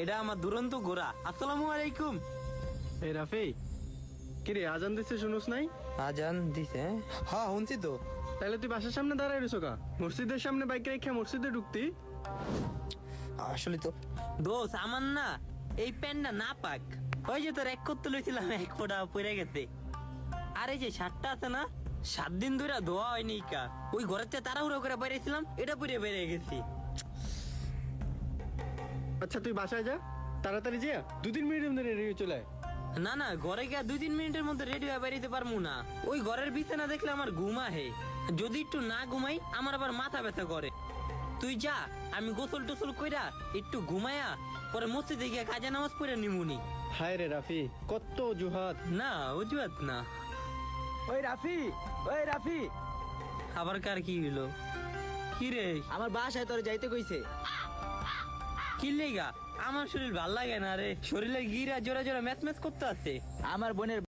এটা আমার দুরন্ত গোরা। আসসালামু আলাইকুম। এই রাফি, কি রে আজান দিচ্ছে শুনোস নাই? আজান দিছে? হ্যাঁ শুনছি তো। তাহলে তুই বাসার সামনে দাঁড়ায় রয়েছো কা? মসজিদের সামনে বাইক রেখে মসজিদে ঢুকতি? আসলে তো দোষ আমার না, এই প্যান্টটা না পাক। ওই যে তোর এক করতে লইছিলাম, এক ফোঁটা পড়ে গেছে। আর এই যে শার্টটা আছে না, 7 দিন ধরে ধোয়া হয়নি কা। ওই ঘরের চেয়ে তাড়াহুড়ো করে বেরিয়েছিলাম, এটা পরে বেরিয়ে গেছি। আচ্ছা তুই বাসায় যা, তাড়াতাড়ি যা, 2-3 মিনিটের মধ্যে রেডি হয়ে চলে আয়। না না, ঘরে গিয়ে 2-3 মিনিটের মধ্যে রেডি হয়ে বেরিয়ে পারবো না। ওই ঘরের বিছানা দেখলে আমার ঘুম আহে। যদি একটু না ঘুমাই আমার আবার মাথা ব্যথা করে। তুই যা, আমি গোসল টোসল কইরা একটু ঘুমায়া পরে মসজিদে গিয়ে কাজা নামাজ পড়ে নিমুনি। হায় রে রাফি, কত অজুহাত। না অজুহাত না। ওই রাফি, ওই রাফি, আবার কার কি হইলো? কি রে, আমার বাসায় তোর যাইতে কইছে। কি লেগা? আমার শরীর ভাল লাগে না রে, শরীরে গিরা জোরা জোরা ম্যাচ ম্যাচ করতে আছে। আমার বোনের